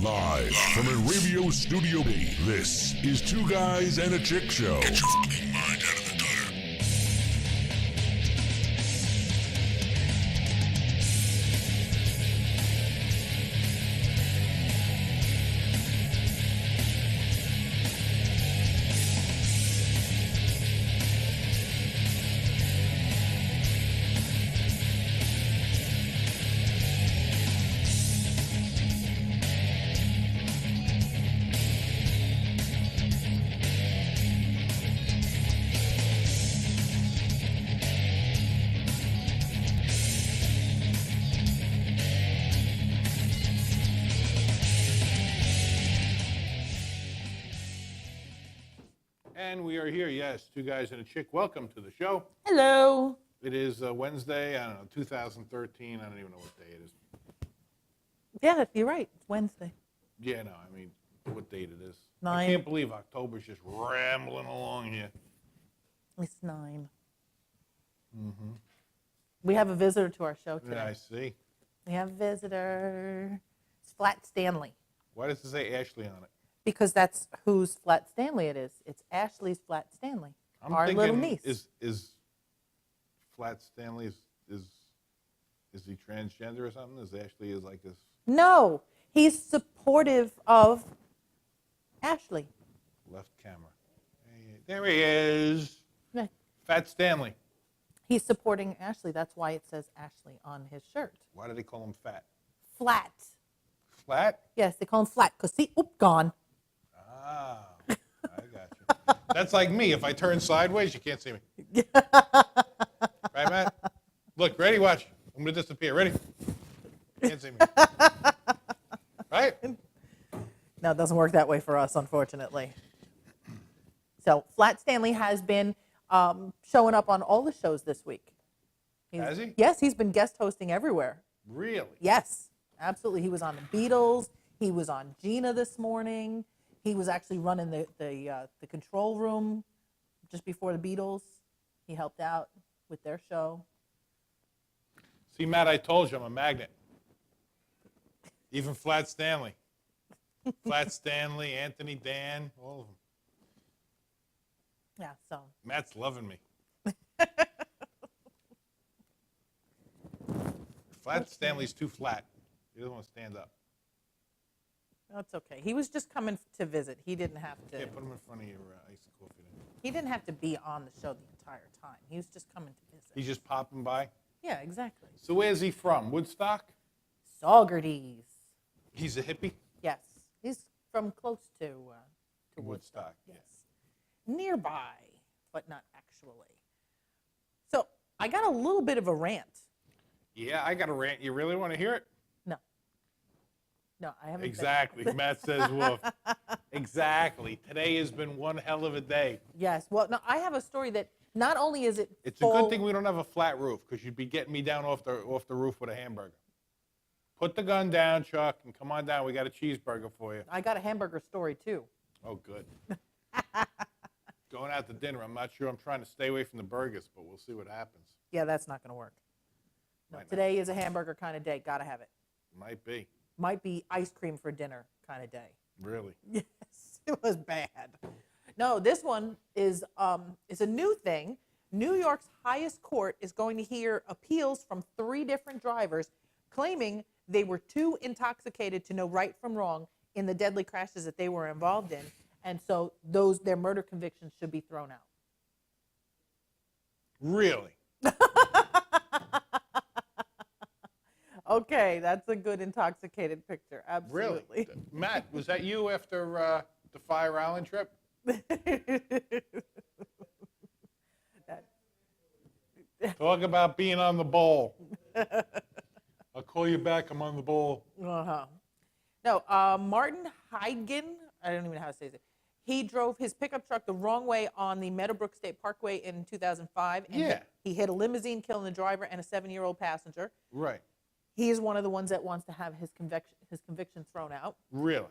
Live from Enrabio Studio B, this is Two Guys and a Chick Show. Get your fucking mind out of the gutter. And we are here, yes, Two Guys and a Chick. Welcome to the show. Hello. It is Wednesday, I don't know, 2013. I don't even know what day it is. Yeah, you're right. It's Wednesday. Yeah, no, I mean, what date it is. 9. I can't believe October's just rambling along here. It's 9. Mm-hmm. We have a visitor to our show today. Yeah, I see. We have a visitor. It's Flat Stanley. Why does it say Ashley on it? Because that's whose Flat Stanley it is. It's Ashley's Flat Stanley. I'm our thinking, little niece. Is Flat Stanley, is he transgender or something? Is Ashley is like this? No, he's supportive of Ashley. Left camera. There he is. Yeah. Fat Stanley. He's supporting Ashley. That's why it says Ashley on his shirt. Why do they call him fat? Flat. Flat? Yes, they call him Flat because see, gone. Ah, I got you. That's like me. If I turn sideways, you can't see me. Right, Matt? Look, ready? Watch. I'm going to disappear. Ready? Can't see me. Right? No, it doesn't work that way for us, unfortunately. So Flat Stanley has been showing up on all the shows this week. Has he? Yes, he's been guest hosting everywhere. Really? Yes, absolutely. He was on the Beatles. He was on Gina this morning. He was actually running the control room just before the Beatles. He helped out with their show. See, Matt, I told you I'm a magnet. Even Flat Stanley. Flat Stanley, Anthony Dan, all of them. Yeah, so. Matt's loving me. Flat Stanley's too flat. He doesn't want to stand up. That's okay. He was just coming to visit. He didn't have to. Yeah, put him in front of your iced coffee. Then. He didn't have to be on the show the entire time. He was just coming to visit. He's just popping by? Yeah, exactly. So where's he from? Woodstock? Saugerties. He's a hippie? Yes, he's from close to Woodstock. Yes, nearby, but not actually. So I got a little bit of a rant. Yeah, I got a rant. You really want to hear it? No, I haven't. Exactly. Matt says woof. Exactly. Today has been one hell of a day. Yes. Well, no, I have a story that not only is it. It's a good thing we don't have a flat roof because you'd be getting me down off the roof with a hamburger. Put the gun down, Chuck, and come on down. We got a cheeseburger for you. I got a hamburger story too. Oh, good. Going out to dinner. I'm not sure. I'm trying to stay away from the burgers, but we'll see what happens. Yeah, that's not going to work. No, Might not. today is a hamburger kind of day. Got to have it. Might be. Might be ice cream for dinner kind of day. Really? Yes, it was bad. No, this one is a new thing. New York's highest court is going to hear appeals from 3 different drivers claiming they were too intoxicated to know right from wrong in the deadly crashes that they were involved in, and so their murder convictions should be thrown out. Really? Okay, that's a good intoxicated picture. Absolutely. Really? Matt, was that you after the Fire Island trip? Talk about being on the bowl. I'll call you back. I'm on the bowl. Uh-huh. No, Martin Heidgen, I don't even know how to say it. He drove his pickup truck the wrong way on the Meadowbrook State Parkway in 2005. And Yeah. He hit a limousine, killing the driver and a 7-year-old passenger. Right. He is one of the ones that wants to have his conviction thrown out. Really?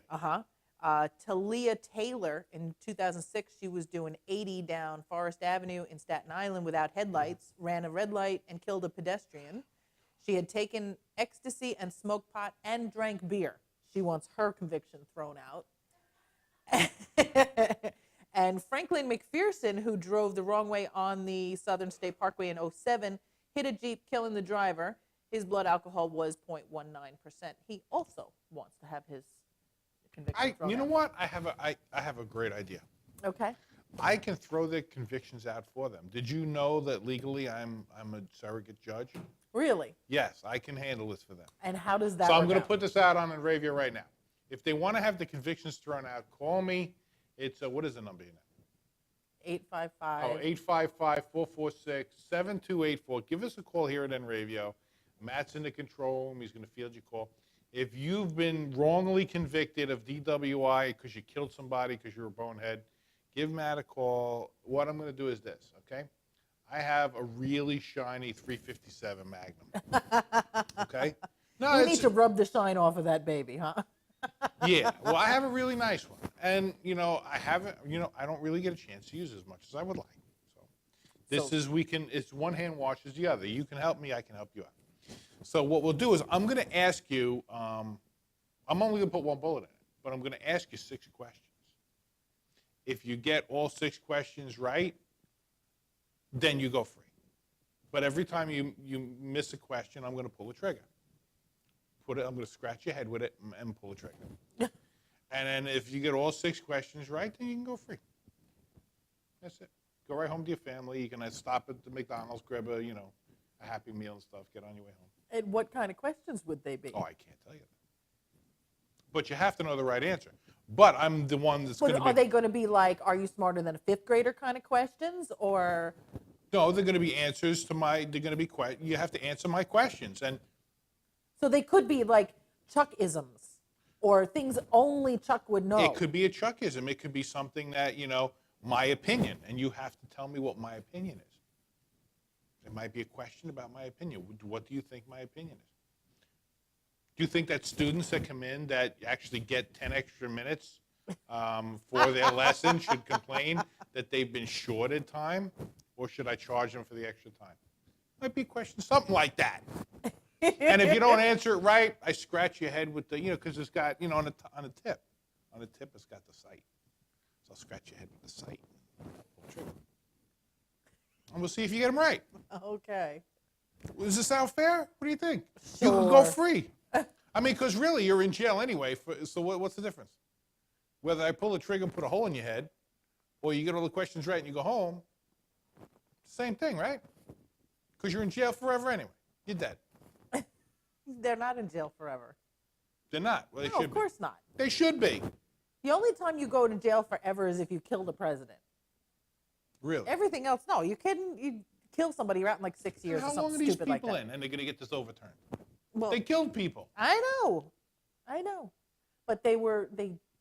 Talia Taylor, in 2006, she was doing 80 down Forest Avenue in Staten Island without headlights, ran a red light, and killed a pedestrian. She had taken ecstasy and smoked pot and drank beer. She wants her conviction thrown out. And Franklin McPherson, who drove the wrong way on the Southern State Parkway in 07, hit a Jeep, killing the driver. His blood alcohol was 0.19%. He also wants to have his conviction thrown out. You know what? I have a great idea. Okay. I can throw their convictions out for them. Did you know that legally I'm a surrogate judge? Really? Yes, I can handle this for them. And how does that So I'm work going to out? put this out on radio right now. If they want to have the convictions thrown out, call me. It's what is the number here now? 855. Oh, 855-446-7284. Give us a call here at NRadio. Matt's in the control room. He's going to field your call. If you've been wrongly convicted of DWI because you killed somebody because you're a bonehead, give Matt a call. What I'm going to do is this, okay? I have a really shiny 357 Magnum. Okay? No, You it's, need to rub the shine off of that baby, huh? yeah. Well, I have a really nice one, and I don't really get a chance to use it as much as I would like. So, this So- is it's one hand washes the other. You can help me, I can help you out. So what we'll do is I'm going to ask you. I'm only going to put one bullet in it, but I'm going to ask you 6 questions. If you get all 6 questions right, then you go free. But every time you miss a question, I'm going to pull the trigger. I'm going to scratch your head with it and pull the trigger. And then if you get all 6 questions right, then you can go free. That's it. Go right home to your family. You can stop at the McDonald's, grab a Happy Meal and stuff. Get on your way home. And what kind of questions would they be? Oh, I can't tell you that. But you have to know the right answer. But I'm the one that's going to be. Are they going to be like, are you smarter than a 5th grader kind of questions, or? No, they're going to be answers to my. They're going to be. You have to answer my questions, and So they could be like Chuck-isms or things only Chuck would know. it could be a Chuckism. It could be something that my opinion, and you have to tell me what my opinion is. It might be a question about my opinion. What do you think my opinion is? Do you think that students that come in that actually get 10 extra minutes for their lesson should complain that they've been shorted time, or should I charge them for the extra time? Might be a question, something like that. And if you don't answer it right, I scratch your head with the, because it's got, on the tip. On the tip, it's got the sight. So I'll scratch your head with the sight. Pull the trigger. And we'll see if you get them right. Okay. Does this sound fair? What do you think? You can go Sure. free. I mean, because really, you're in jail anyway. So what's the difference? Whether I pull the trigger and put a hole in your head, or you get all the questions right and you go home, same thing, right? Because you're in jail forever anyway. You're dead. They're not in jail forever. They're not. Well, they No, should of be. course not. They should be. The only time you go to jail forever is if you kill the president. Really. Everything else, no. You kidding? You kill somebody, you're out in like 6 years or How long something are these stupid like people that. in, and they're going to get this overturned? Well, They killed people. I know. But they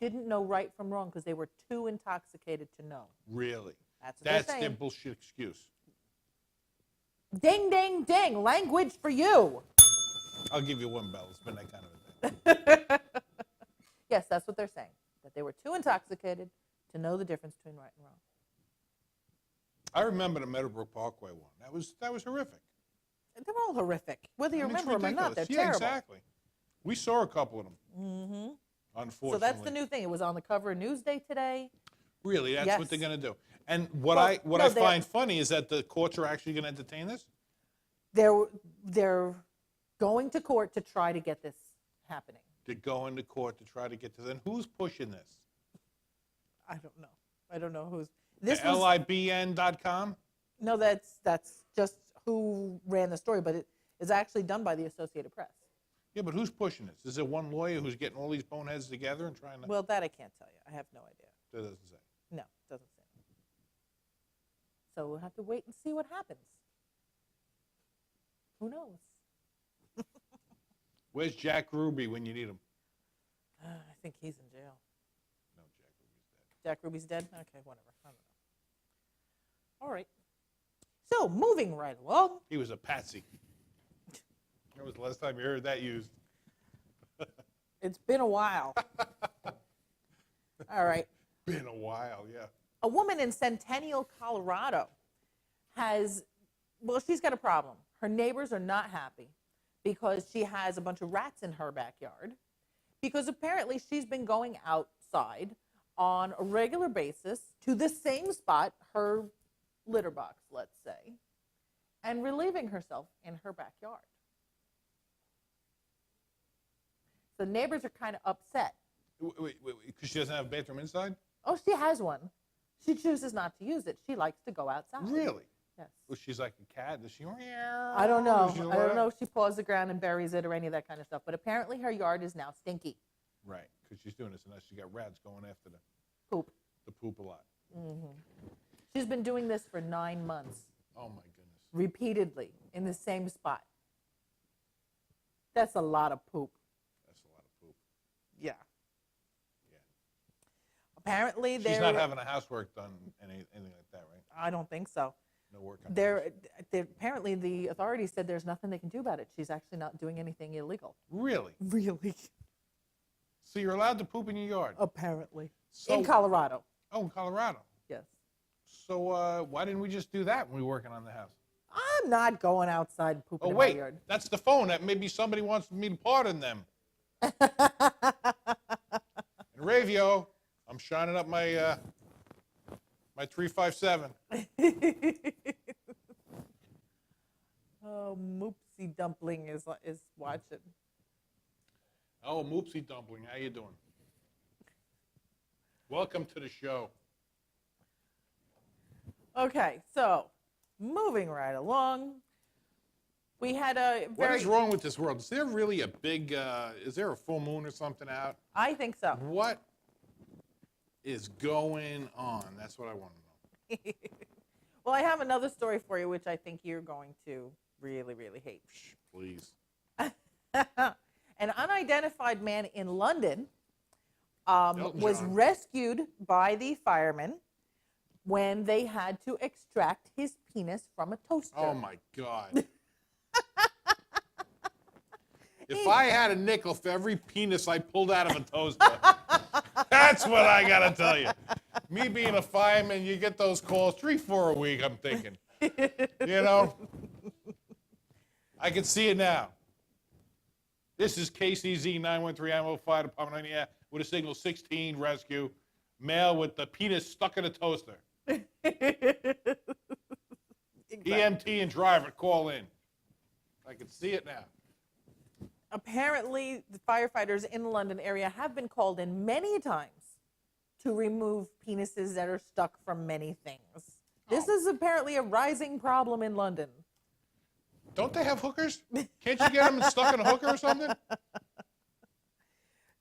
didn't know right from wrong because they were too intoxicated to know. Really. That's what That's they're their saying. bullshit excuse. Ding, ding, ding. Language for you. I'll give you one bell. It's been that kind of a thing. Yes, that's what they're saying. That they were too intoxicated to know the difference between right and wrong. I remember the Meadowbrook Parkway one. That was horrific. They're all horrific. Whether you I mean, it's remember them or not, they're ridiculous. Yeah, terrible. exactly. We saw a couple of them. Mm-hmm. Unfortunately. So that's the new thing. It was on the cover of Newsday today. Really, that's Yes. what they're going to do. And what Well, I no, they're- find funny is that the courts are actually going to entertain this. They're going to court to try to get this happening. They're going to court to try to get this. And who's pushing this? I don't know. I don't know who's this The was. LIBN.com? No, that's just who ran the story, but it is actually done by the Associated Press. Yeah, but who's pushing this? Is there one lawyer who's getting all these boneheads together and trying to? Well, that I can't tell you. I have no idea. That doesn't say. No, it doesn't say. So we'll have to wait and see what happens. Who knows? Where's Jack Ruby when you need him? I think he's in jail. No, Jack Ruby's dead. Jack Ruby's dead? Okay, whatever. I don't know. All right. So, moving right along. He was a patsy. When was the last time you heard that used? It's been a while. All right. Been a while, yeah. A woman in Centennial, Colorado she's got a problem. Her neighbors are not happy because she has a bunch of rats in her backyard because apparently she's been going outside on a regular basis to the same spot, her litter box, let's say, and relieving herself in her backyard. The neighbors are kind of upset. Wait, because she doesn't have a bathroom inside? Oh, she has one. She chooses not to use it. She likes to go outside. Really? Yes. Well, she's like a cat. Does she? I don't know. I don't know if she paws the ground and buries it or any of that kind of stuff. But apparently her yard is now stinky. Right, because she's doing this, and she got rats going after the Poop. poop a lot. She's been doing this for 9 months, Oh my goodness. repeatedly, in the same spot. That's a lot of poop. That's a lot of poop. Yeah. Yeah. Apparently She's not having a housework done, anything like that, right? I don't think so. No work on the house. Apparently the authorities said there's nothing they can do about it. She's actually not doing anything illegal. Really? Really? So you're allowed to poop in your yard? Apparently. So- In Colorado. Oh, in Colorado. Yes. So why didn't we just do that when we were working on the house? I'm not going outside and pooping Oh, in wait. my yard. That's the phone. That maybe somebody wants me to pardon them. In Ravio, I'm shining up my my 357. Oh, Moopsie Dumpling is watching. Oh, Moopsie Dumpling, how you doing? Welcome to the show. Okay, so moving right along, we had a What very. is wrong with this world? Is there really a big, is there a full moon or something out? I think so. What is going on? That's what I want to know. Well, I have another story for you, which I think you're going to really, really hate. Shh, please. An unidentified man in London Elton was John. rescued by the firemen when they had to extract his penis from a toaster. Oh my God. If I had a nickel for every penis I pulled out of a toaster, that's what I gotta tell you. Me being a fireman, you get those calls 3-4 a week, I'm thinking. You know? I can see it now. This is KCZ 913 Animal Fire Department on the air with a signal 16 rescue. Male with the penis stuck in a toaster. EMT and driver call in. I can see it now. Apparently, the firefighters in the London area have been called in many times to remove penises that are stuck from many things. This is apparently a rising problem in London. Don't they have hookers? Can't you get them stuck in a hooker or something?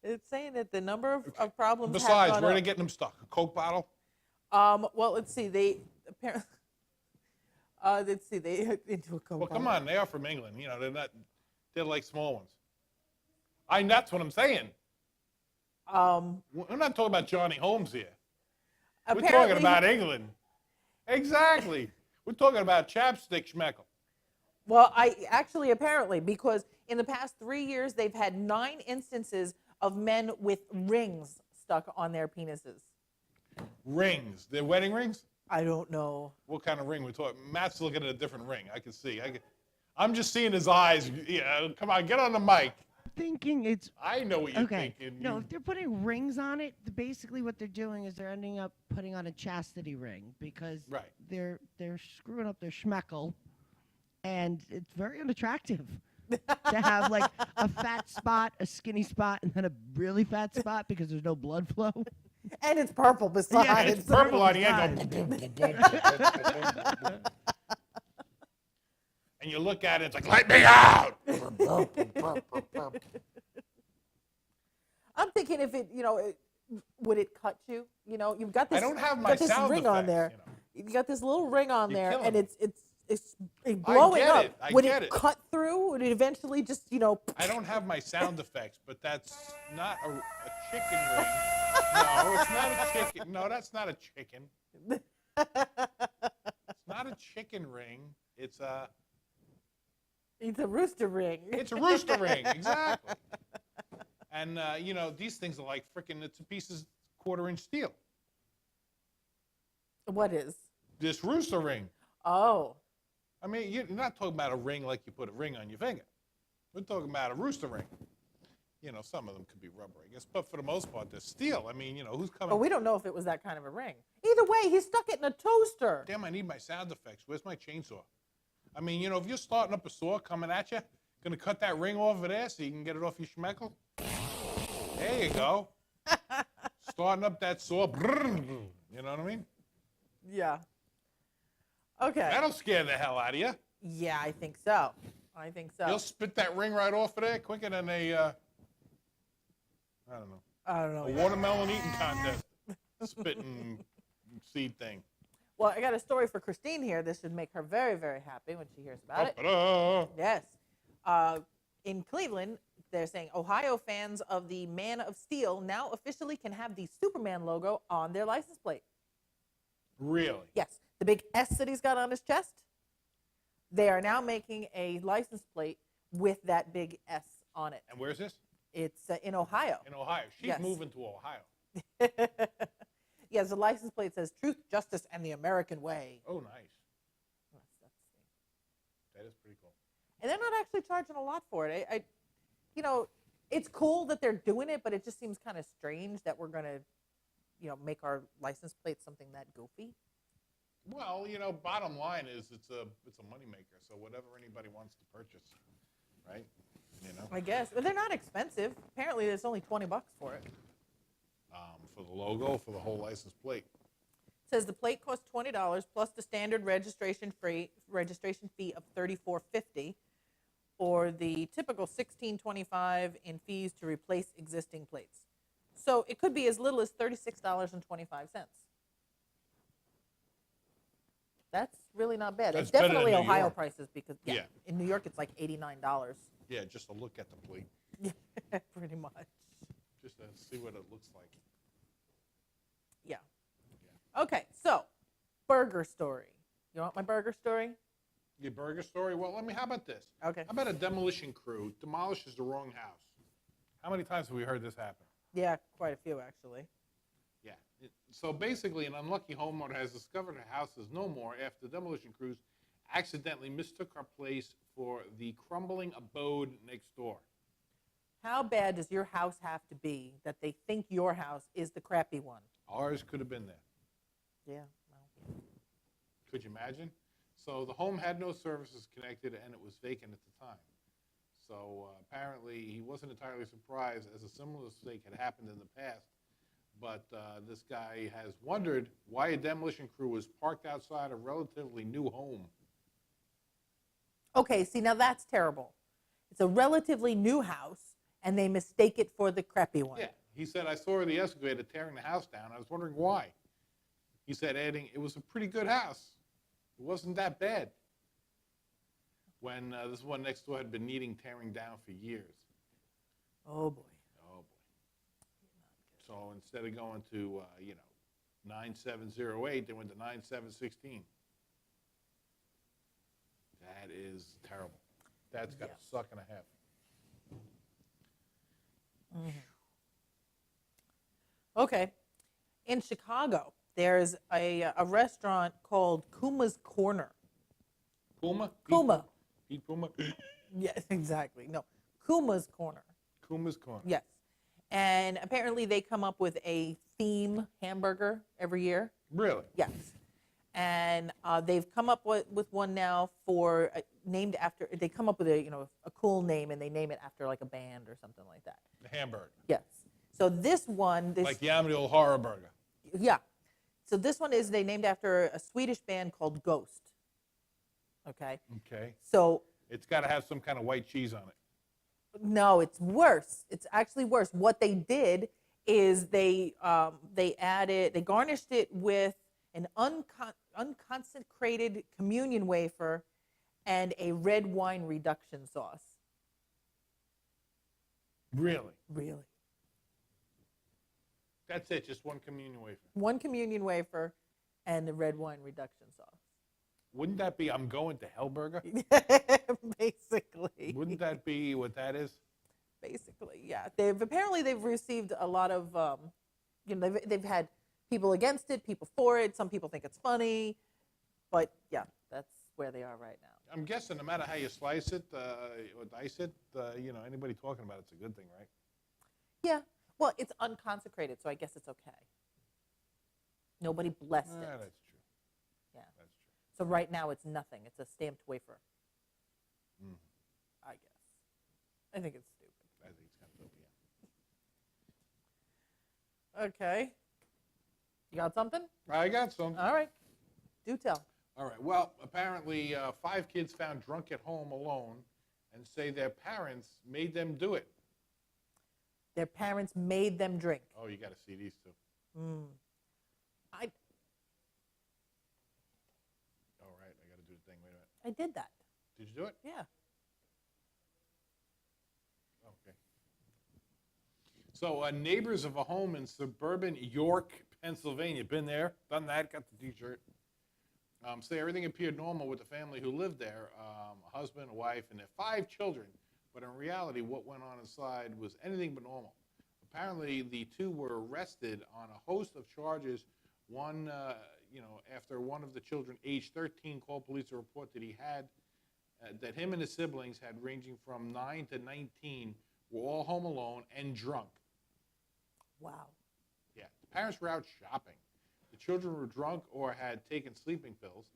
It's saying that the number of problems have Besides, gone where are they up. getting them stuck? A Coke bottle? Well, let's see. They apparently. Let's see. They into a Coke Well, come bottle. on. They are from England. You know, they're not. They're like small ones. That's what I'm saying. We're not talking about Johnny Holmes here. We're talking Apparently- about England. Exactly. We're talking about chapstick schmeckle. Well, apparently, because in the past 3 years, they've had 9 instances of men with rings stuck on their penises. Rings. They're wedding rings? I don't know. What kind of ring we're talking? Matt's looking at a different ring. I can see. I'm just seeing his eyes. Yeah, come on, get on the mic. Thinking it's I know what you're okay. thinking. No, You- if they're putting rings on it, basically what they're doing is they're ending up putting on a chastity ring because Right. they're screwing up their schmeckle, and it's very unattractive to have like a fat spot, a skinny spot, and then a really fat spot because there's no blood flow. And it's purple besides. Yeah, it's purple on the end. And you look at it, it's like, let me out! I'm thinking if it, would it cut you? You've got this. I don't have my got this sound ring on effects, there. you know. You got this little ring on You're there, killing and me. it's blowing get up. it. I Would get it it. cut through? Would it eventually just, I don't have my sound effects, but that's not a chicken ring. No, it's not a chicken. No, that's not a chicken. It's not a chicken ring. It's a rooster ring. It's a rooster ring, exactly. And these things are like freaking. It's a piece of 1/4-inch steel. What is? This rooster ring. Oh, I mean, you're not talking about a ring like you put a ring on your finger. We're talking about a rooster ring. You know, some of them could be rubber, I guess, but for the most part, they're steel. I mean, you know, who's coming? But we don't know if it was that kind of a ring. Either way, he stuck it in a toaster. Damn, I need my sound effects. Where's my chainsaw? I mean, you know, if you're starting up a saw coming at you, gonna cut that ring off of there so you can get it off your schmeckle. There you go. Starting up that saw. You know what I mean? Yeah. Okay. That'll scare the hell out of you. Yeah, I think so. I think so. You'll spit that ring right off of there quicker than a, I don't know. a watermelon eating contest. Spitting seed thing. Well, I got a story for Christine here. This should make her very, very happy when she hears about it. Ta-da. Yes. In Cleveland, they're saying Ohio fans of the Man of Steel now officially can have the Superman logo on their license plate. Really? Yes. The big S that he's got on his chest, they are now making a license plate with that big S on it. And where's this? It's in Ohio. In Ohio. She's Yes. moving to Ohio. Yes, the license plate says truth, justice, and the American way. Oh, nice. That's That is pretty cool. and they're not actually charging a lot for it. You know, it's cool that they're doing it, but it just seems kind of strange that we're gonna, you know, make our license plate something that goofy. Well, you know, bottom line is it's a moneymaker. So whatever anybody wants to purchase, right? You know, I guess, but they're not expensive. Apparently, it's only $20 for it. for the logo, for the whole license plate. It says the plate costs $20 plus the standard registration fee of $34.50, or the typical $16.25 in fees to replace existing plates. So it could be as little as $36.25. That's really not bad. That's It's better than definitely New Ohio York. prices because Yeah. in New York it's like $89. Yeah, just to look at the plate, Yeah, pretty much. just to see what it looks like. Yeah. Okay, so burger story. You want my burger story? Your burger story? Well, how about this? Okay. How about a demolition crew demolishes the wrong house? How many times have we heard this happen? Yeah, quite a few actually. Yeah. So basically, an unlucky homeowner has discovered her house is no more after demolition crews accidentally mistook her place for the crumbling abode next door. How bad does your house have to be that they think your house is the crappy one? Ours could have been there. Yeah. Well, Could you imagine? So the home had no services connected and it was vacant at the time. So apparently he wasn't entirely surprised as a similar mistake had happened in the past. But this guy has wondered why a demolition crew was parked outside a relatively new home. okay, see, now that's terrible. It's a relatively new house, and they mistake it for the crappy one. Yeah, he said, I saw the excavator tearing the house down. I was wondering why. He said, adding, it was a pretty good house. It wasn't that bad. When this one next door had been needing tearing down for years. Oh, boy. Oh, boy. So instead of going to, 9708, they went to 9716. That is terrible. That's got a suck and a half. Okay. In Chicago, there's a restaurant called Kuma's Corner. Kuma? Kuma. Pete Puma? Yes, exactly. No, Kuma's Corner. Kuma's Corner. Yes. And apparently they come up with a theme hamburger every year. Really? Yes. And they've come up with one now for named after. They come up with a cool name and they name it after like a band or something like that. The hamburger. Yes. So this one, Like the Amityville Horror Burger. yeah. So this one is they named after a Swedish band called Ghost. Okay. Okay. So It's got to have some kind of white cheese on it. no, it's worse. It's actually worse. What they did is they garnished it with an unconsecrated communion wafer and a red wine reduction sauce. Really? Really? That's it, just one communion wafer. One communion wafer and the red wine reduction sauce. Wouldn't that be I'm going to hell burger? Basically. Wouldn't that be what that is? Basically, yeah. They've received a lot of they've had people against it, people for it. Some people think it's funny, but yeah, that's where they are right now. I'm guessing no matter how you slice it or dice it, anybody talking about it's a good thing, right? Yeah. Well, it's unconsecrated, so I guess it's okay. Nobody blessed it. That's true. Yeah. That's true. So right now it's nothing. It's a stamped wafer. Mm. I guess. I think it's stupid. I think it's kind of dope, yeah. Okay. You got something? I got some. All right. Do tell. All right. Well, apparently 5 kids found drunk at home alone and say their parents made them do it. Their parents made them drink. Oh, you got to see these two. I All right. I got to do the thing. Wait a minute. I did that. Did you do it? Yeah. Okay. So, neighbors of a home in suburban York, Pennsylvania, been there, done that, got the T-shirt. Say everything appeared normal with the family who lived there, a husband, a wife, and their 5 children. But in reality, what went on inside was anything but normal. Apparently, the 2 were arrested on a host of charges. One, after one of the children, aged 13, called police to report that that him and his siblings had ranging from 9 to 19 were all home alone and drunk. Wow. Yeah, the parents were out shopping. The children were drunk or had taken sleeping pills,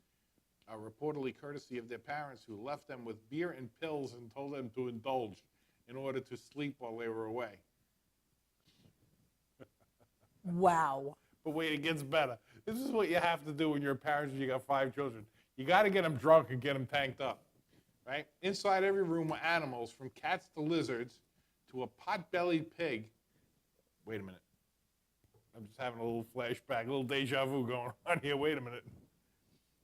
reportedly courtesy of their parents who left them with beer and pills and told them to indulge in order to sleep while they were away. Wow. But wait, it gets better. This is what you have to do when you're a parent and you got 5 children. You got to get them drunk and get them tanked up, right? Inside every room were animals, from cats to lizards to a pot-bellied pig. Wait a minute. I'm just having a little flashback, a little deja vu going on here. Wait a minute.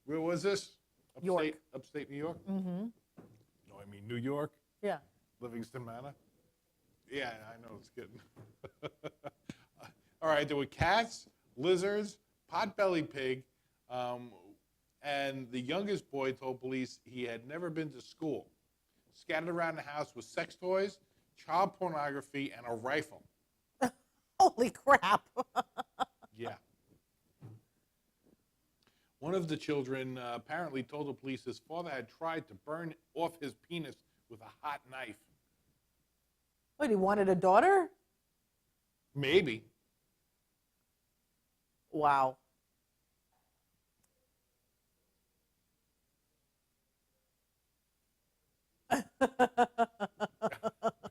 Where was this? York. Upstate New York? Mm-hmm. No, I mean New York, Yeah. Livingston Manor. Yeah, I know it's getting. All right, there were cats, lizards, pot-bellied pig, and the youngest boy told police he had never been to school. Scattered around the house was sex toys, child pornography, and a rifle. Holy crap. Yeah. One of the children apparently told the police his father had tried to burn off his penis with a hot knife. What, he wanted a daughter? Maybe. Wow.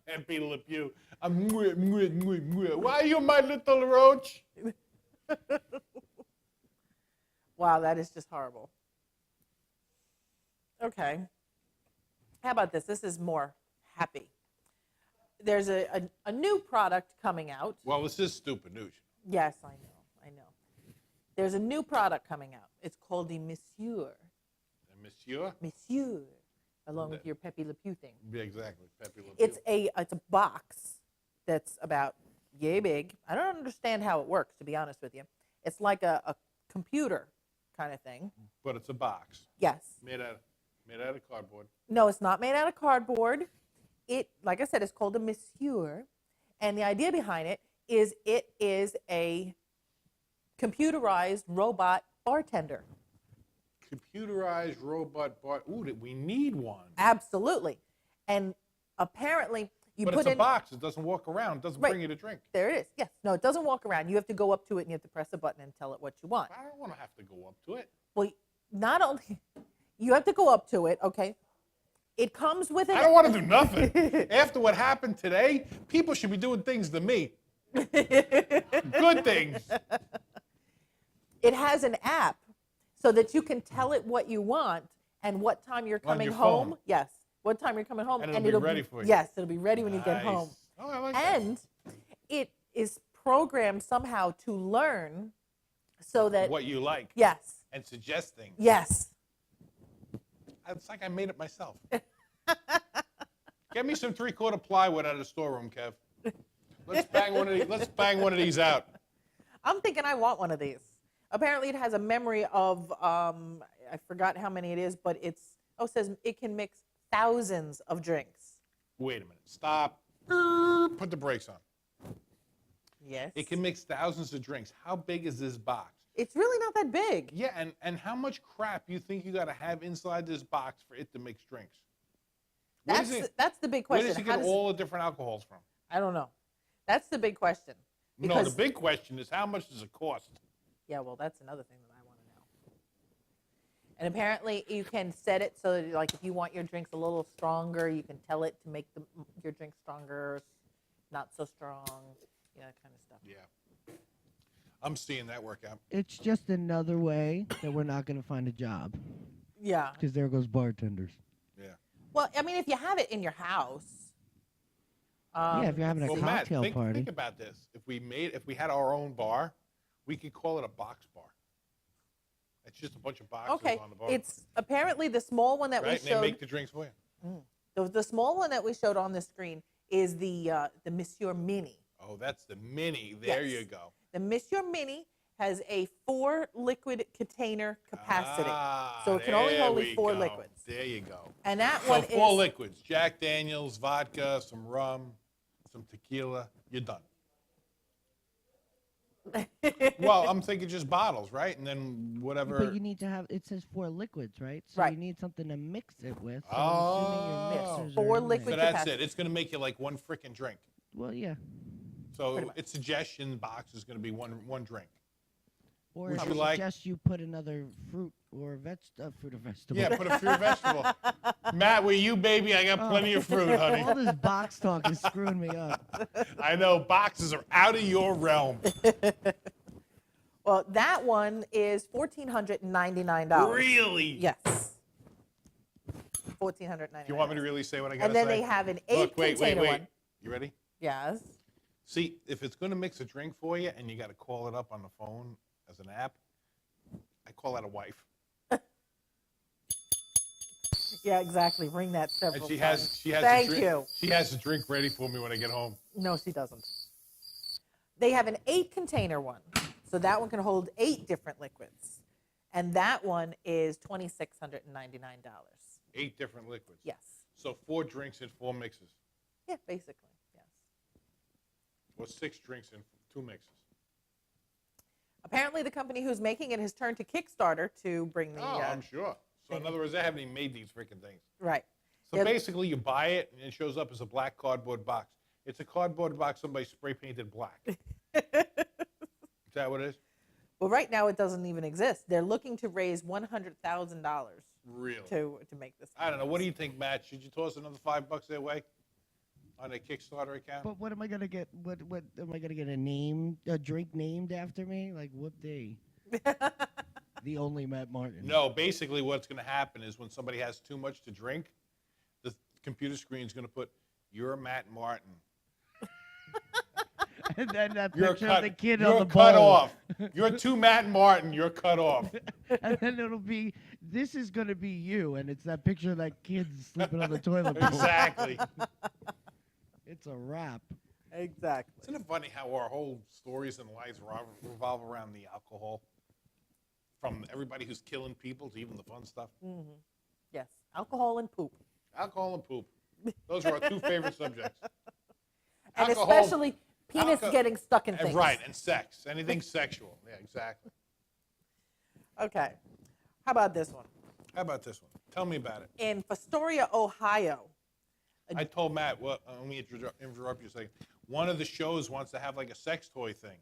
Pepe Le Pew. Why are you my little roach? Wow, that is just horrible. Okay. How about this? This is more happy. There's a new product coming out. Well, this is stupid news. Yes, I know. There's a new product coming out. It's called the Monsieur. Monsieur? Monsieur, along with your Pepe Le Pew thing. Yeah, exactly. Pepe Le Pew. It's a box that's about yay big. I don't understand how it works, to be honest with you. It's like a computer kind of thing. But it's a box. Yes. Made out of cardboard. No, it's not made out of cardboard. It, like I said, it's called a Monsieur. And the idea behind it is a computerized robot bartender. Computerized robot bar. Ooh, we need one. Absolutely. And apparently you But put it's a in box. It doesn't walk around. It doesn't Right. bring you to drink. There it is. Yes. No, it doesn't walk around. You have to go up to it and you have to press a button and tell it what you want. I don't want to have to go up to it. Well, not only you have to go up to it, okay? It comes with it. I don't want to do nothing. After what happened today, people should be doing things to me. Good things. It has an app so that you can tell it what you want and what time you're coming your home. phone. Yes. What time you're coming home. And it'll be ready for you. Yes, it'll be ready when you get home. Nice. Oh, I like that. And it is programmed somehow to learn so that What you like. yes. And suggest things. Yes. It's like I made it myself. Get me some 3/4 plywood out of the storeroom, Kev. Let's bang one of these out. I'm thinking I want one of these. Apparently, it has a memory of I forgot how many it is, but it says it can mix thousands of drinks. Wait a minute. Stop. Put the brakes on. Yes. It can mix thousands of drinks. How big is this box? It's really not that big. Yeah, and how much crap you think you got to have inside this box for it to mix drinks? That's the big Where question. does it get all the different alcohols from? I don't know. That's the big question. No, Because, the big question is how much does it cost? yeah, well, that's another thing that I want to know. And apparently, you can set it so that, like, if you want your drinks a little stronger, you can tell it to make your drink stronger, not so strong, that kind of stuff. Yeah. I'm seeing that work out. It's just another way that we're not going to find a job. Yeah. Because there goes bartenders. Yeah. Well, I mean, if you have it in your house. Yeah, if you're having a Well, cocktail Matt, party. think about this. If we had our own bar, we could call it a box bar. It's just a bunch of boxes Okay, on the bar. it's apparently the small one that right? we And they showed. make the drinks for you. The small one that we showed on the screen is the Monsieur Mini. Oh, that's the mini. There Yes. you go. The Monsieur Mini has a 4 liquid container capacity, so it can only there hold we 4 go. liquids. There you go. And that So one 4 is liquids: Jack Daniels, vodka, some rum, some tequila. You're done. Well, I'm thinking just bottles, right? And then whatever. But you need to have, it says 4 liquids, right? So Right. you need something to mix it with. So Oh. I'm assuming your mixers 4 are in liquid So there. that's capacity. it. It's going to make you like one freaking drink. Well, yeah. So Pretty much. its suggestion box is going to be one drink. Or Would I you like- suggest you put another fruit or fruit or vegetable. Yeah, put a fruit vegetable. Matt, where you, baby? I got plenty of fruit, honey. All this box talk is screwing me up. I know boxes are out of your realm. well, that one is $1,499. Really? Yes. $1,499. You want me to really say what I got to And say? then they have an 8 Look, wait. container one. You ready? Yes. See, if it's going to mix a drink for you and you got to call it up on the phone as an app, I call that a wife. Yeah, exactly. Ring that And several she times. has Thank a drink, you. She has a drink ready for me when I get home. No, she doesn't. They have an 8 container one. So that one can hold 8 different liquids. And that one is $2,699. 8 different liquids. Yes. So 4 drinks in 4 mixes. Yeah, basically. Yes. Or 6 drinks in 2 mixes. Apparently, the company who's making it has turned to Kickstarter to bring the. Oh, I'm sure. So in other words, they haven't even made these freaking things. Right. So Yeah. basically, you buy it and it shows up as a black cardboard box. It's a cardboard box somebody spray painted black. Is that what it is? Well, right now it doesn't even exist. They're looking to raise $100,000 Really? to make this. I don't know. What do you think, Matt? Should you toss another $5 their way on a Kickstarter account? But what am I gonna get? What am I gonna get? A drink named after me? Like whoop-dee. The only Matt Martin. No, basically what's going to happen is when somebody has too much to drink, the computer screen is going to put, "You're Matt Martin. And then that You're picture cut, of the kid you're on the cut bowl. off. You're too Matt Martin. You're cut off." And then it'll be, this is gonna be you, and it's that picture of that kid sleeping on the toilet bowl. Exactly. It's a wrap. Exactly. Isn't it funny how our whole stories and lives revolve around the alcohol? From everybody who's killing people to even the fun stuff. Yes. Alcohol and poop. Alcohol and poop. Those are our 2 favorite subjects. And Alcohol- especially penis alco- getting stuck in And things. right, and sex. Anything sexual. Yeah, exactly. Okay. How about this one? How about this one? Tell me about it. In Fostoria, Ohio. I told Matt, let me interrupt you a second. One of the shows wants to have like a sex toy thing.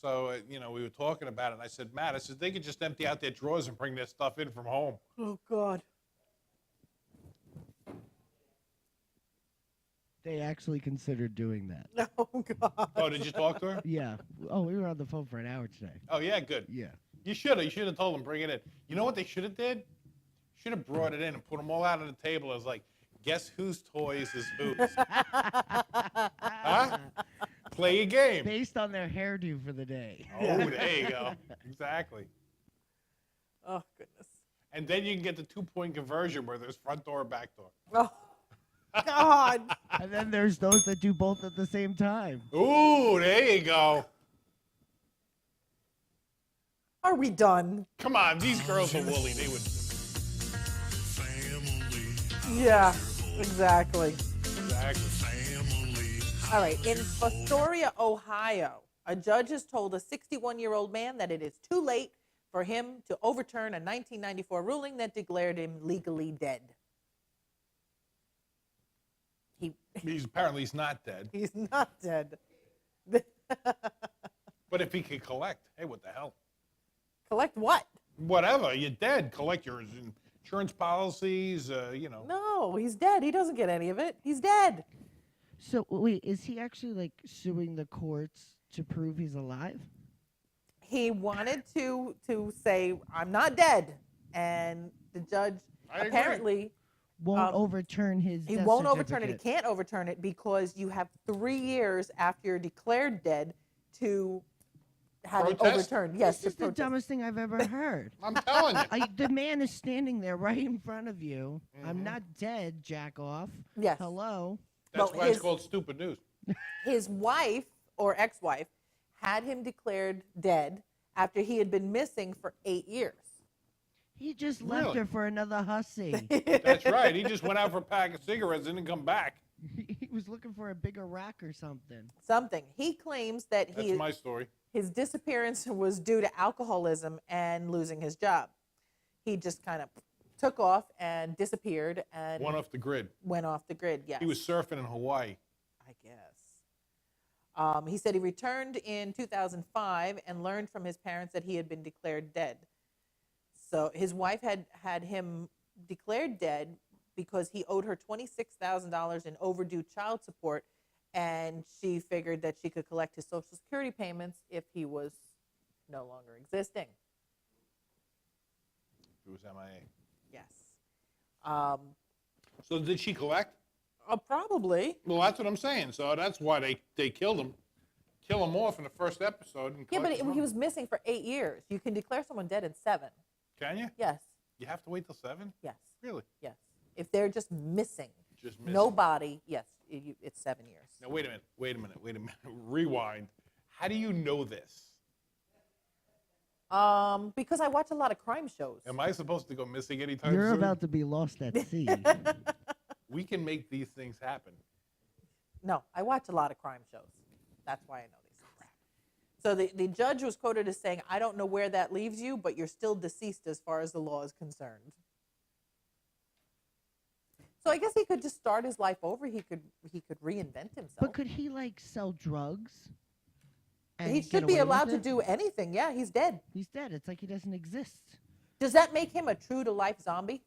So, we were talking about it, and I said, Matt, I said, they could just empty out their drawers and bring their stuff in from home. Oh, God. They actually considered doing that. Oh, God. Oh, did you talk to her? Yeah. Oh, we were on the phone for an hour today. Oh, yeah, good. Yeah. You should have told them, bring it in. You know what they should have did? Should have brought it in and put them all out on the table. It was like, guess whose toys is whose? Huh? Play a game. Based on their hairdo for the day. Oh, there you go. Exactly. Oh, goodness. And then you can get the 2-point conversion where there's front door or back door. Oh, God. And then there's those that do both at the same time. Ooh, there you go. Are we done? Come on, these girls are woolly. They would. Yeah, exactly. Exactly. All right. In Fostoria, Ohio, a judge has told a 61-year-old man that it is too late for him to overturn a 1994 ruling that declared him legally dead. He's apparently not dead. He's not dead. But if he could collect, hey, what the hell? Collect what? Whatever, you're dead. Collect your insurance policies, No, he's dead. He doesn't get any of it. He's dead. So wait, is he actually like suing the courts to prove he's alive? He wanted to say, I'm not dead. And the judge I agree. apparently Won't overturn his. he death won't overturn it. He certificate. can't overturn it because you have 3 years after you're declared dead to have it Protest? overturned. Yes, This to is the protest. dumbest thing I've ever heard. I'm telling you. The man is standing there right in front of you. Mm-hmm. I'm not dead, jack off. Yes. Hello. That's Well, why it's his- called stupid news. His wife or ex-wife had him declared dead after he had been missing for 8 years. He just left Really? her for another hussy. That's right. He just went out for a pack of cigarettes and didn't come back. He was looking for a bigger rack or something. Something. He claims that That's my story. his disappearance was due to alcoholism and losing his job. He just kind of took off and disappeared and One off the grid. went off the grid. Yes, He was surfing in Hawaii. I guess. He said he returned in 2005 and learned from his parents that he had been declared dead. So his wife had him declared dead because he owed her $26,000 in overdue child support, and she figured that she could collect his Social Security payments if he was no longer existing. It was MIA. Yes. So did she collect? Probably. Well, that's what I'm saying. So that's why they killed him. Kill him off in the first episode. And Yeah, collect but his he money. was missing for 8 years. You can declare someone dead in 7. Can you? Yes. You have to wait till 7? Yes. Really? Yes. If they're just missing, Just missing. no body, yes, it's 7 years. Now wait a minute. Rewind. How do you know this? Because I watch a lot of crime shows. Am I supposed to go missing anytime You're soon? about to be lost at sea. We can make these things happen. No, I watch a lot of crime shows. That's why I know these things. So the judge was quoted as saying, I don't know where that leaves you, but you're still deceased as far as the law is concerned. So I guess he could just start his life over. He could reinvent himself. But could he like sell drugs? and He get should be away with allowed to it? do anything. Yeah, he's dead. He's dead. It's like he doesn't exist. Does that make him a true to life zombie?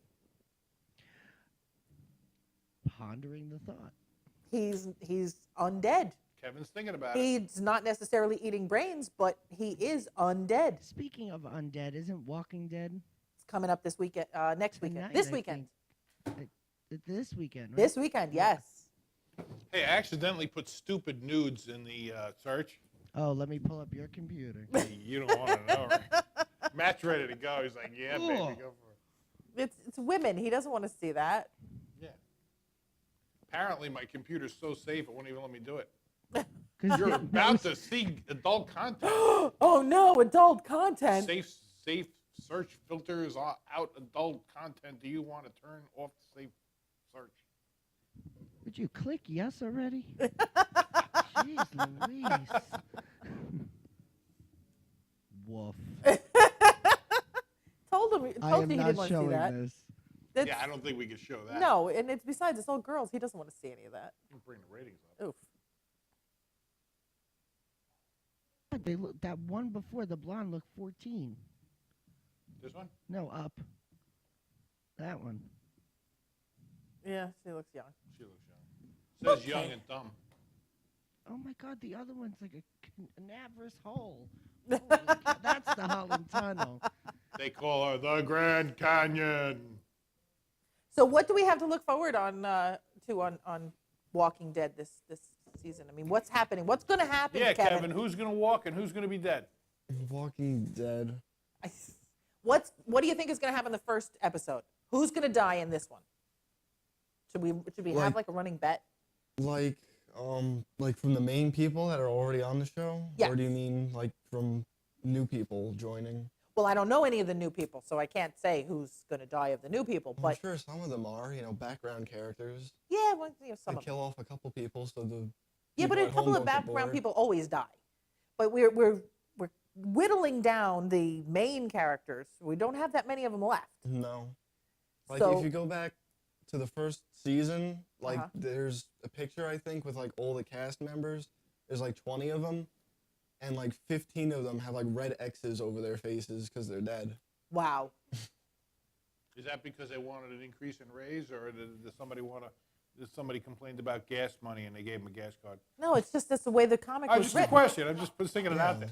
Pondering the thought. He's undead. Kevin's thinking about it. He's not necessarily eating brains, but he is undead. Speaking of undead, isn't Walking Dead It's coming up this weekend, next weekend, tonight, this I weekend, think? This weekend, right? this weekend. Yes. Hey, I accidentally put stupid nudes in the search. Oh, let me pull up your computer. Hey, you don't want to know, right? Matt's ready to go. He's like, yeah, baby, Cool. go for it. It's women. He doesn't want to see that. Yeah. Apparently, my computer's so safe, it won't even let me do it. 'Cause You're that about was- to see adult content. Oh no, adult content. Safe search filters out adult content. Do you want to turn off the safe search? Would you click yes already? Jeez Louise. Woof. Told him. I Told am you he not didn't want to see showing that. this. That's- Yeah, I don't think we can show that. No, and it's besides it's all girls. He doesn't want to see any of that. Bring the ratings up. Oof. God, they look, that one before the blonde looked 14. This one? No, up. That one. Yeah, she looks young. She looks young. Says Okay. young and dumb. Oh my God, the other one's like a cadaverous hole. Holy cow, that's the Holland Tunnel. They call her the Grand Canyon. So what do we have to look forward on on Walking Dead this season? I mean, what's happening? What's going to happen, Yeah, Kevin? Kevin, who's going to walk and who's going to be dead? Walking Dead. What do you think is going to happen in the first episode? Who's going to die in this one? Should we have like a running bet? Like from the main people that are already on the show? Yes. Or do you mean like from new people joining? Well, I don't know any of the new people, so I can't say who's going to die of the new people. I'm But sure some of them are, background characters. yeah, well, some They of them. kill off a couple people so the Yeah, but people a at couple home of don't get background bored. people always die. But we're whittling down the main characters. We don't have that many of them left. No. Like So- if you go back to the first season, like Uh-huh. there's a picture I think with like all the cast members. There's like 20 of them, and like 15 of them have like red X's over their faces because they're dead. Wow. Is that because they wanted an increase in raise, or did somebody complained about gas money and they gave them a gas card? No, it's just that's the way the comic was Just a written. question. I'm just thinking it out there.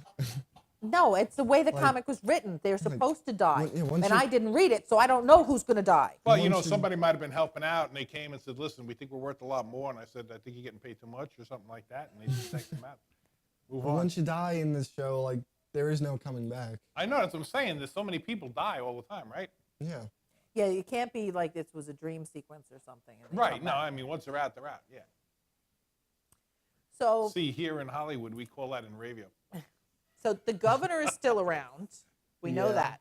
No, it's the way the Like- comic was written. They're supposed to die. yeah, once And you- I didn't read it, so I don't know who's going to die. Well, you know, Once you- somebody might have been helping out, and they came and said, "Listen, we think we're worth a lot more." And I said, "I think you're getting paid too much," or something like that, and they just take them out. Move But on. once you die in this show, like there is no coming back. I know that's what I'm saying. There's so many people die all the time, right? Yeah. Yeah, it can't be like this was a dream sequence or something. and they Right. come No, back. I mean, once they're out, they're out. Yeah. So, See, here in Hollywood, we call that in radio. so the governor is still around. We know Yeah.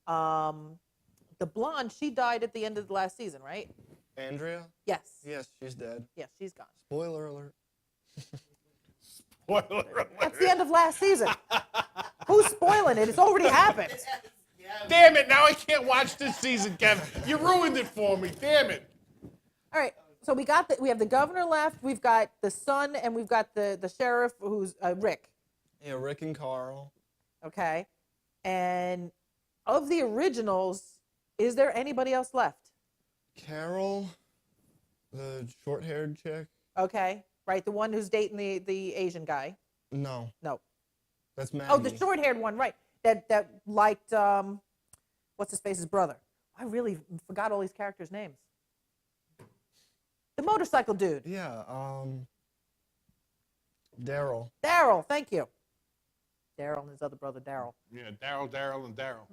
that. The blonde, she died at the end of the last season, right? Andrea? Yes. Yes, she's dead. Yes, she's gone. Spoiler alert. Spoiler alert. That's the end of last season. Who's spoiling it? It's already happened. Damn it! Now I can't watch this season, Kevin. You ruined it for me. Damn it. All right. So we have the governor left. We've got the son, and we've got the sheriff, who's Rick. Yeah, Rick and Carl. Okay. And of the originals, is there anybody else left? Carol, the short-haired chick. Okay. Right. The one who's dating the Asian guy. No, No. that's Maggie. Oh, the short-haired one. Right. That liked what's his face's brother. I really forgot all these characters' names. The motorcycle dude. Yeah, Daryl. Daryl. Thank you. Daryl and his other brother Daryl. Yeah, Daryl, and Daryl.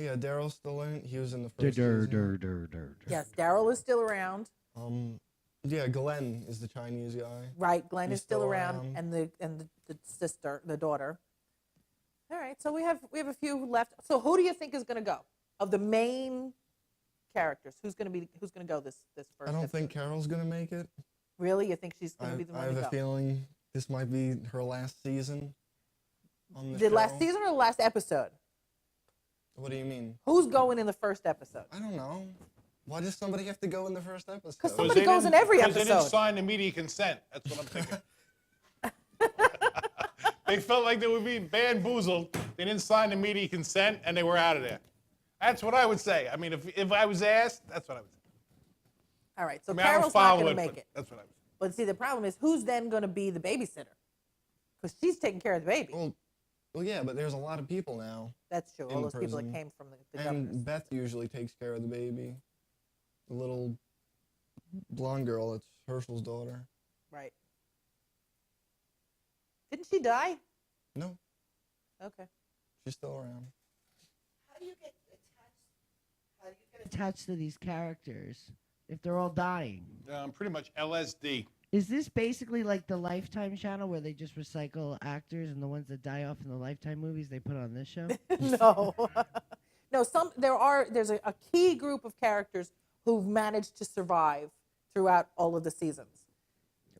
Yeah, Daryl's still in it. He was in the first season. Yes, Daryl is still around. Yeah, Glenn is the Chinese guy. Right, Glenn He's is still still around, around. and the sister, the daughter. All right, so we have a few left. So who do you think is going to go of the main characters? Who's going to go this first? I don't episode? think Carol's gonna make it. Really, you think she's going to be the I one have to a go? feeling this might be her last season on the The show. last season or the last episode? What do you mean? Who's going in the first episode? I don't know. Why does somebody have to go in the first episode? 'Cause somebody goes in every Because they didn't episode. sign the media consent. That's what I'm thinking. They felt like they were being bamboozled. They didn't sign the media consent, and they were out of there. That's what I would say. I mean, if I was asked, that's what I would say. All right, so I mean, I don't Carol's not follow going to it, make but it. that's what I would say. But see, the problem is, who's then going to be the babysitter? Because she's taking care of the baby. Well, yeah, but there's a lot of people now. That's true. All in those people that prison. came from the governors. And Beth usually takes care of the baby. The little blonde girl, that's Herschel's daughter. Right. Didn't she die? No, Okay. she's still around. How do you get attached to these characters if they're all dying? Pretty much LSD. Is this basically like the Lifetime channel where they just recycle actors and the ones that die off in the Lifetime movies they put on this show? No. No, there's a key group of characters who've managed to survive throughout all of the seasons.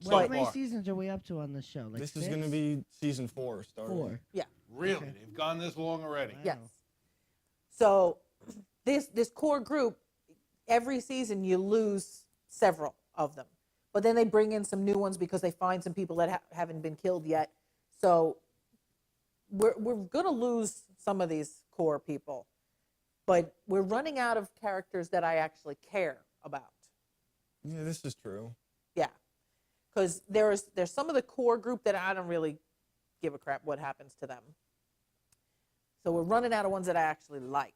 How So many far. seasons are we up to on this show? Like This is going to 6? be season 4 starting. 4. Yeah. Really? Okay. They've gone this long already. Yes. Wow. So this core group, every season you lose several of them. But then they bring in some new ones because they find some people that haven't been killed yet. So we're going to lose some of these core people. But we're running out of characters that I actually care about. Yeah, this is true. Yeah. Because there's some of the core group that I don't really give a crap what happens to them. So we're running out of ones that I actually like.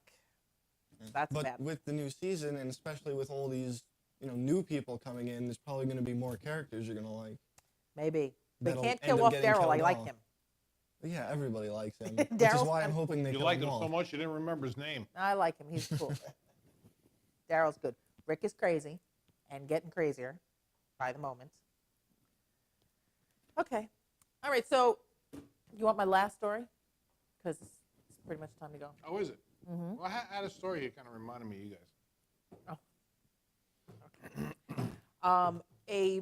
That's But bad. with the new season, and especially with all these new people coming in, there's probably going to be more characters you're going to like. Maybe. They That'll can't end kill up off getting Daryl. I killed like off. him. But yeah, everybody likes him. Which is Daryl's why I'm fun. hoping they You kill liked him him so off. much you didn't remember his name. I like him. He's cool. Daryl's good. Rick is crazy and getting crazier by the moment. Okay. All right. So you want my last story? Because it's pretty much time to go. Oh, is it? Well, I had a story that kind of reminded me of you guys. A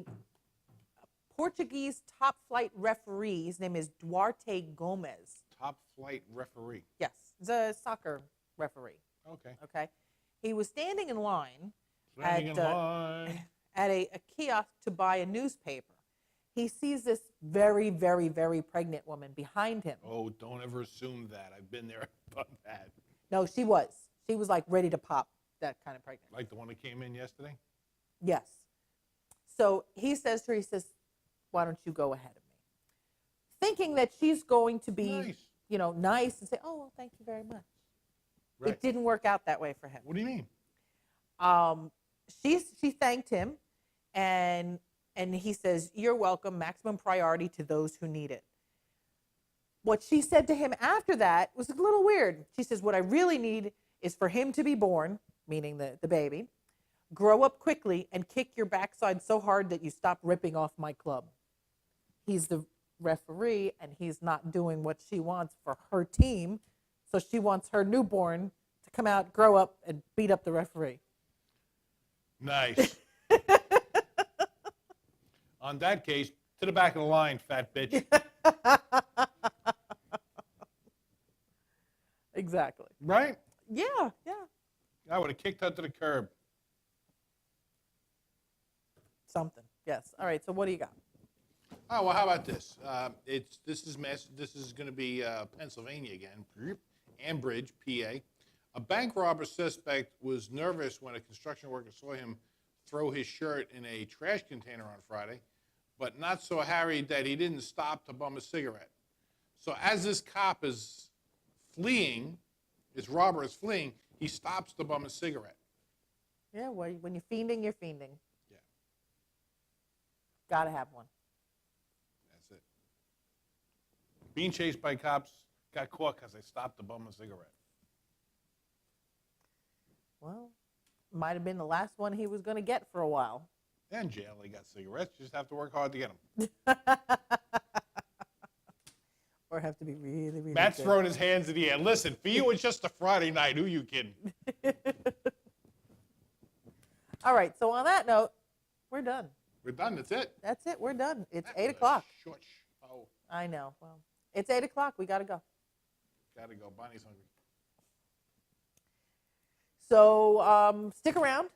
Portuguese top flight referee, his name is Duarte Gomez. Top flight referee. Yes, he's a soccer referee. Okay. Okay. He was standing in line Standing in At, line. at a kiosk to buy a newspaper. he sees this very, very, very pregnant woman behind him. Oh, don't ever assume that. I've been there, done that. No, she was. She was like ready to pop, that kind of pregnant. Like the one that came in yesterday? Yes. So he says to her, he says, why don't you go ahead of me? Thinking that she's going to be, Nice. nice and say, oh, well, thank you very much. Right. It didn't work out that way for him. What do you mean? She thanked him, and he says, you're welcome, maximum priority to those who need it. What she said to him after that was a little weird. She says, what I really need is for him to be born, meaning the baby, grow up quickly, and kick your backside so hard that you stop ripping off my club. He's the referee, and he's not doing what she wants for her team, so she wants her newborn to come out, grow up, and beat up the referee. Nice. On that case, to the back of the line, fat bitch. Exactly. Right? Yeah. I would have kicked her to the curb. Something. Yes. All right. So what do you got? Oh, well, how about this? This is going to be Pennsylvania again. Ambridge, PA. A bank robber suspect was nervous when a construction worker saw him throw his shirt in a trash container on Friday, but not so harried that he didn't stop to bum a cigarette. So as this cop is fleeing, this robber is fleeing, he stops to bum a cigarette. Yeah. Well, when you're fiending, you're fiending. Yeah, Gotta have one. that's it. Being chased by cops, got caught because they stopped to bum a cigarette. Well, might have been the last one he was going to get for a while. In jail, they got cigarettes. You just have to work hard to get them. Or have to be really, really Matt's good. throwing his hands in the air. Listen, for you, it's just a Friday night. Who you kidding? All right. So on that note, we're done. We're done. That's it. That's it. We're done. It's That 8 was a o'clock. Short. Oh, I know. Well, it's 8 o'clock. We got to go. gotta go. Bonnie's hungry. So stick around.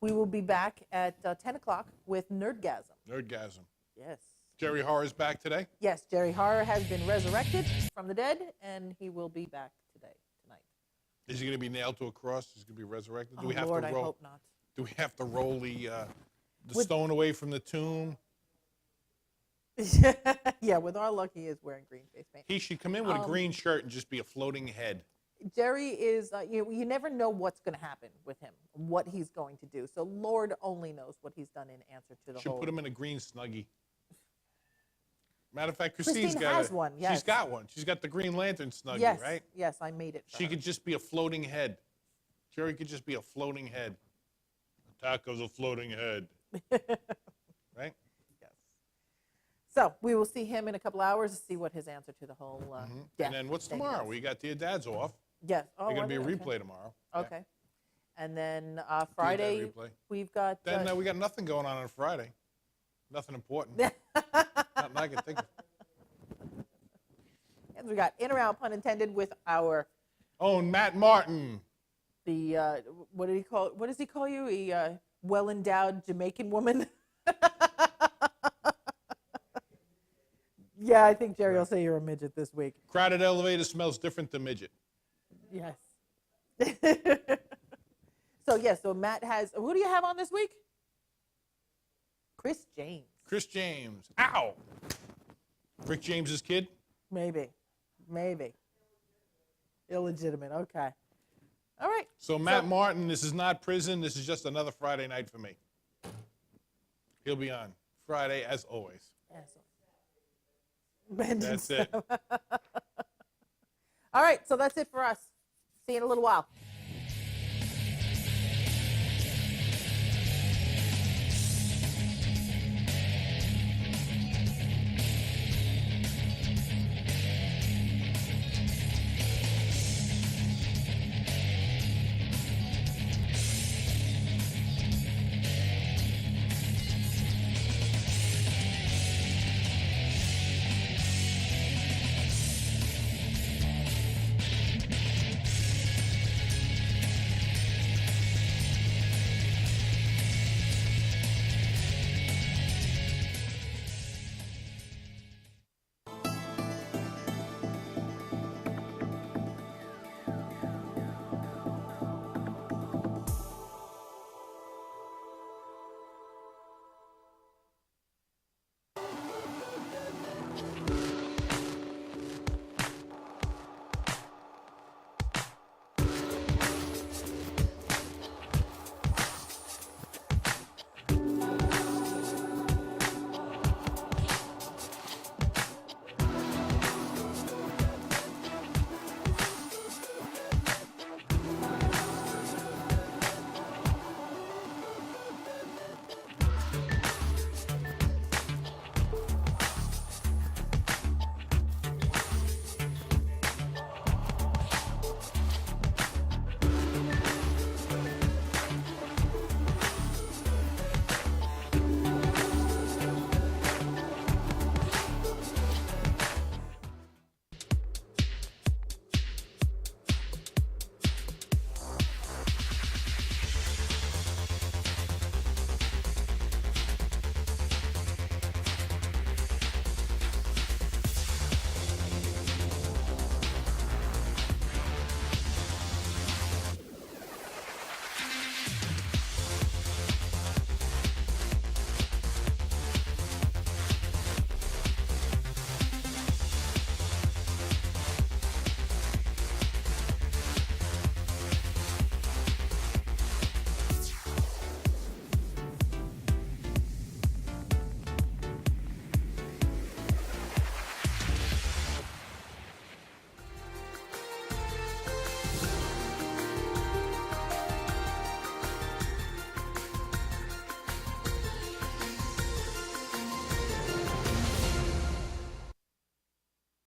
We will be back at 10 o'clock with Nerdgasm. Nerdgasm. Yes. Jerry Horror's back today. Yes, Jerry Horror has been resurrected from the dead, and he will be back tonight. Is he gonna be nailed to a cross? Is he gonna be resurrected? Do Oh, we have Lord, to I roll? hope not. Do we have to roll the With- stone away from the tomb? Yeah, with our luck, he is wearing green face paint. He should come in with a green shirt and just be a floating head. Jerry is, you never know what's going to happen with him, what he's going to do. So Lord only knows what he's done in answer to the Should whole. put him in a green snuggie. Matter of fact, Christine's Christine got has it. one, She's yes. got one. She's got the Green Lantern snuggie, Yes, right? yes, I made it for She her. could just be a floating head. Jerry could just be a floating head. Taco's a floating head. Right? Yes. So we will see him in a couple hours to see what his answer to the whole death And then what's thing tomorrow? is. We got your dad's off. Yes. Oh, There's going to be a okay. replay tomorrow. Yeah. Okay. And then Friday, replay. we've got. Then we got nothing going on Friday. Nothing important. Nothing I can think of. and we got in or out, pun intended, with our Oh, and Matt Martin. the what did he call? What does he call you? A well endowed Jamaican woman. Yeah, I think Jerry will say you're a midget this week. Crowded elevator smells different than midget. Yes. So Matt has. Who do you have on this week? Chris James. Chris James. Ow! Rick James's kid. Maybe. Illegitimate. Okay. All right. So Matt Martin, this is not prison. This is just another Friday night for me. He'll be on Friday as always. That's it. All right. So that's it for us. See you in a little while.